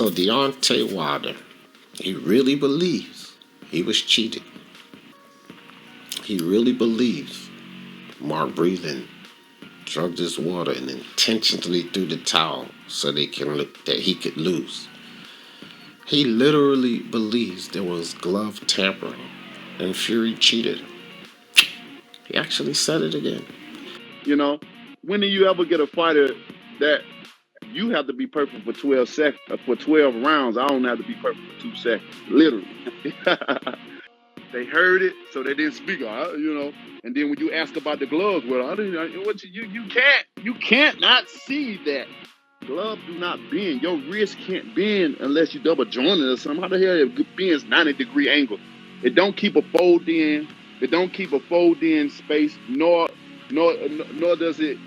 So Deontay Wilder, he really believes he was cheated. He really believes Mark Breland drugged his water and intentionally threw the towel so that he could lose. He literally believes there was glove tampering and Fury cheated. He actually said it again. You know, when do you ever get a fighter that you have to be perfect for 12 seconds, for 12 rounds? I don't have to be perfect for 2 seconds, literally. They heard it, so they didn't speak. And then when you ask about the gloves, well, you can't not see that gloves do not bend. Your wrist can't bend unless you double joint it or something. How the hell it bends 90-degree angle? It don't keep a fold in. It don't keep a fold in space, nor does it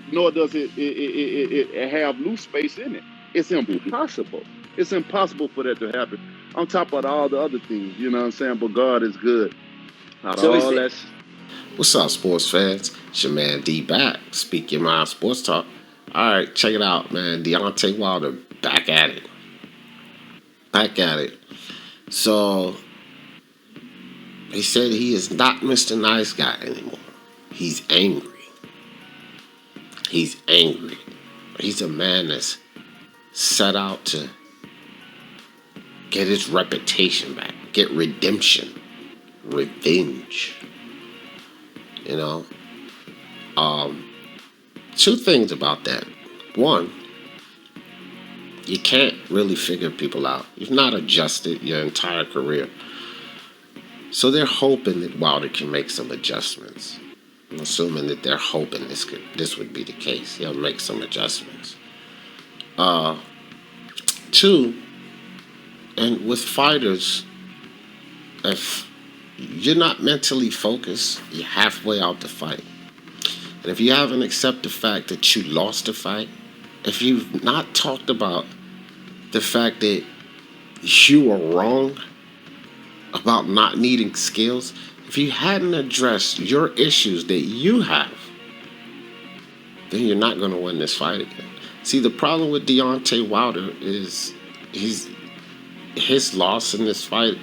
have loose space in it. It's impossible. It's impossible for that to happen. On top of all the other things, you know what I'm saying? But God is good. What's up, sports fans? It's your man D back. Speak Your Mind Sports Talk. Alright, check it out, man. Deontay Wilder back at it. So he said he is not Mr. Nice Guy anymore. He's angry. He's a man that's set out to get his reputation back, get redemption, revenge. Two things about that. One, you can't really figure people out. You've not adjusted your entire career. So they're hoping that Wilder can make some adjustments. I'm assuming that they're hoping this would be the case. He'll make some adjustments. Two, and with fighters, if you're not mentally focused, you're halfway out the fight. And if you haven't accepted the fact that you lost the fight, if you've not talked about the fact that you were wrong about not needing skills, if you hadn't addressed your issues that you have, then you're not going to win this fight again. See, the problem with Deontay Wilder is his loss in this fight,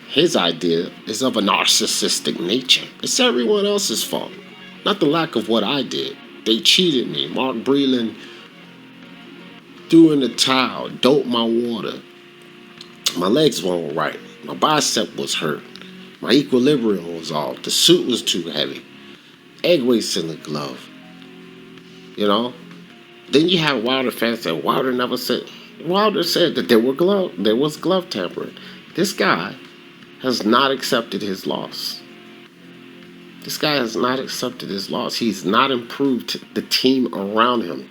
his idea is of a narcissistic nature. It's everyone else's fault, not the lack of what I did. They cheated me. Mark Breland threw in the towel, doped my water. My legs weren't right. My bicep was hurt. My equilibrium was off. The suit was too heavy. Egg waste in the glove. Then you have Wilder fans that Wilder said that there was glove tampering. This guy has not accepted his loss. He's not improved the team around him.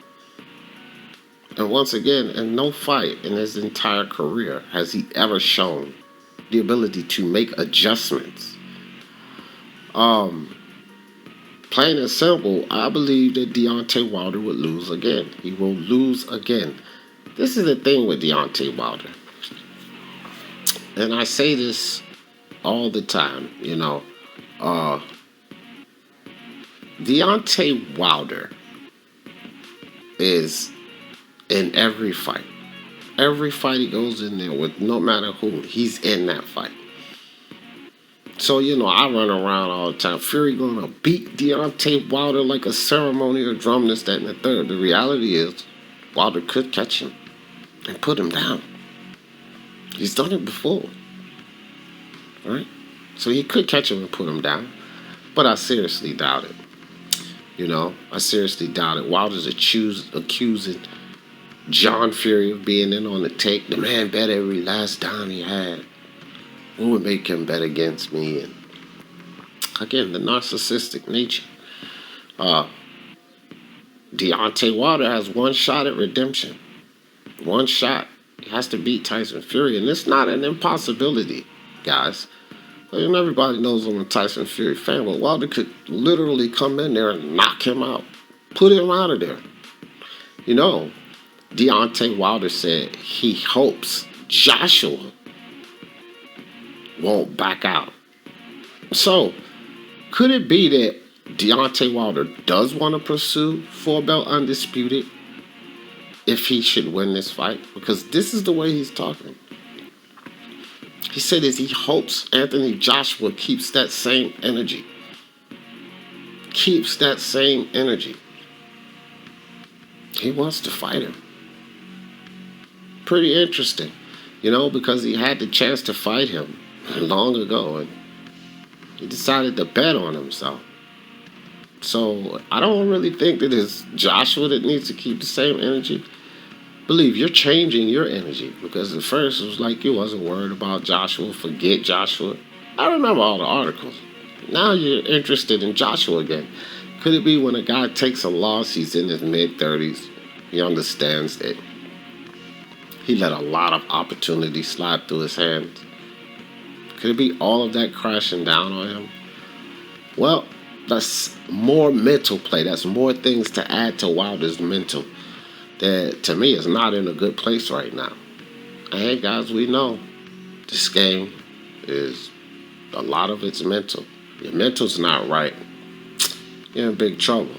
And once again, in no fight in his entire career has he ever shown the ability to make adjustments. Plain and simple, I believe that Deontay Wilder would lose again. He will lose again. This is the thing with Deontay Wilder. And I say this all the time, Deontay Wilder is in every fight. Every fight he goes in there with, no matter who, he's in that fight. So, I run around all the time. Fury gonna beat Deontay Wilder like a ceremonial drum, this, that, and the third. The reality is, Wilder could catch him and put him down. He's done it before. Right? So he could catch him and put him down. But I seriously doubt it. I seriously doubt it. Wilder's accusing John Fury of being in on the take. The man bet every last dime he had. What would make him bet against me? And again, the narcissistic nature. Deontay Wilder has one shot at redemption. One shot. He has to beat Tyson Fury. And it's not an impossibility, guys. And everybody knows I'm a Tyson Fury fan, but Wilder could literally come in there and knock him out. Put him out of there. Deontay Wilder said he hopes Joshua won't back out. So, could it be that Deontay Wilder does want to pursue 4-belt undisputed if he should win this fight, because this is the way he's talking. He said is he hopes Anthony Joshua keeps that same energy. Keeps that same energy. He wants to fight him. Pretty interesting, because he had the chance to fight him long ago, and he decided to bet on himself. So I don't really think that it's Joshua that needs to keep the same energy. Believe you're changing your energy, because at first it was like you wasn't worried about Joshua, forget Joshua. I remember all the articles. Now you're interested in Joshua again. Could it be when a guy takes a loss, he's in his mid-30s, he understands that he let a lot of opportunity slide through his hands? Could it be all of that crashing down on him? Well, that's more mental play. That's more things to add to Wilder's mental that, to me, is not in a good place right now. And hey, guys, we know this game is, a lot of it's mental. Your mental's not right, you're in big trouble.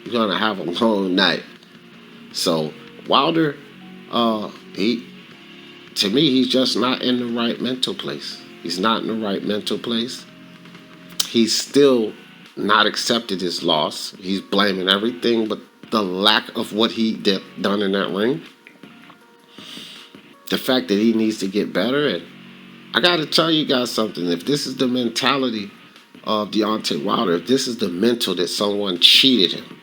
You're going to have a long night. So, Wilder, to me, he's just not in the right mental place. He's not in the right mental place. He's still not accepted his loss. He's blaming everything but the lack of what he done in that ring. The fact that he needs to get better. And I got to tell you guys something. If this is the mentality of Deontay Wilder, if this is the mental that someone cheated him,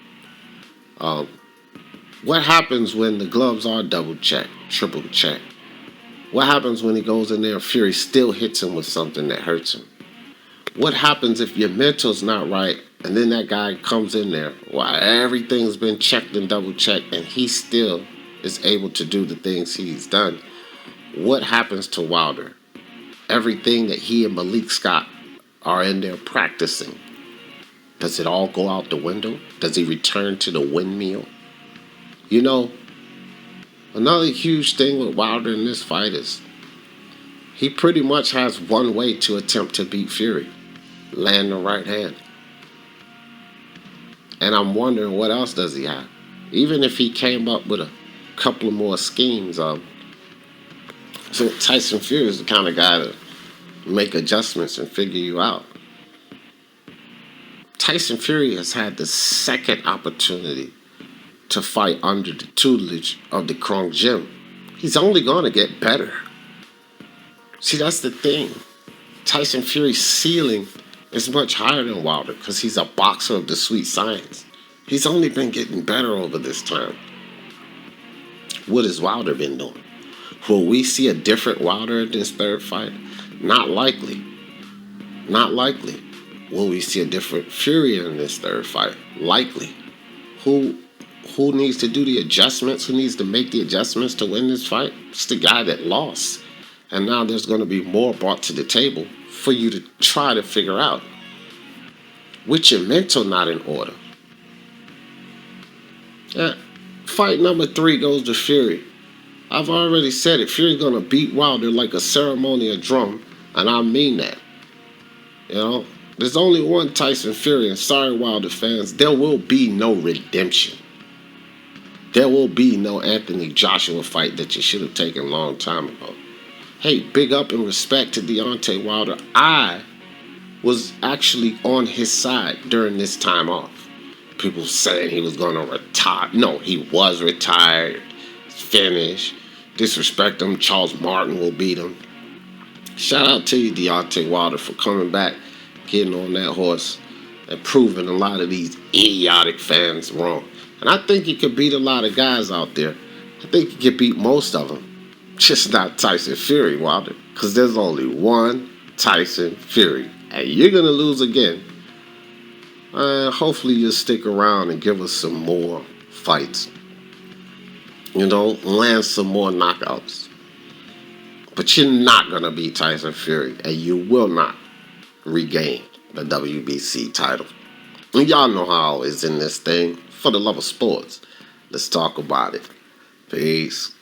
what happens when the gloves are double checked, triple checked? What happens when he goes in there, Fury still hits him with something that hurts him? What happens if your mental's not right, and then that guy comes in there while everything's been checked and double checked, and he still is able to do the things he's done? What happens to Wilder? Everything that he and Malik Scott are in there practicing, does it all go out the window? Does he return to the windmill? Another huge thing with Wilder in this fight is he pretty much has one way to attempt to beat Fury: land the right hand. And I'm wondering, what else does he have? Even if he came up with a couple of more schemes, so Tyson Fury is the kind of guy to make adjustments and figure you out. Tyson Fury has had the second opportunity to fight under the tutelage of the Krong Gym. He's only going to get better. See, that's the thing. Tyson Fury's ceiling is much higher than Wilder because he's a boxer of the sweet science. He's only been getting better over this time. What has Wilder been doing? Will we see a different Wilder in this third fight? Not likely. Not likely. Will we see a different Fury in this third fight? Likely. Who needs to do the adjustments? Who needs to make the adjustments to win this fight? It's the guy that lost. And now there's going to be more brought to the table for you to try to figure out. With your mental not in order. Fight number 3 goes to Fury. I've already said it. Fury's going to beat Wilder like a ceremonial drum. And I mean that. There's only one Tyson Fury. And sorry, Wilder fans, there will be no redemption. There will be no Anthony Joshua fight that you should have taken a long time ago. Hey, big up and respect to Deontay Wilder. I was actually on his side during this time off. People saying he was going to retire. No, he was retired. Finished. Disrespect him. Charles Martin will beat him. Shout out to you, Deontay Wilder, for coming back, getting on that horse, and proving a lot of these idiotic fans wrong. And I think he could beat a lot of guys out there. I think he could beat most of them. Just not Tyson Fury, Wilder. Because there's only one Tyson Fury. And you're going to lose again. Hopefully you'll stick around and give us some more fights. Land some more knockouts. But you're not going to beat Tyson Fury. And you will not regain the WBC title. And y'all know how it's in this thing. For the love of sports, let's talk about it. Peace.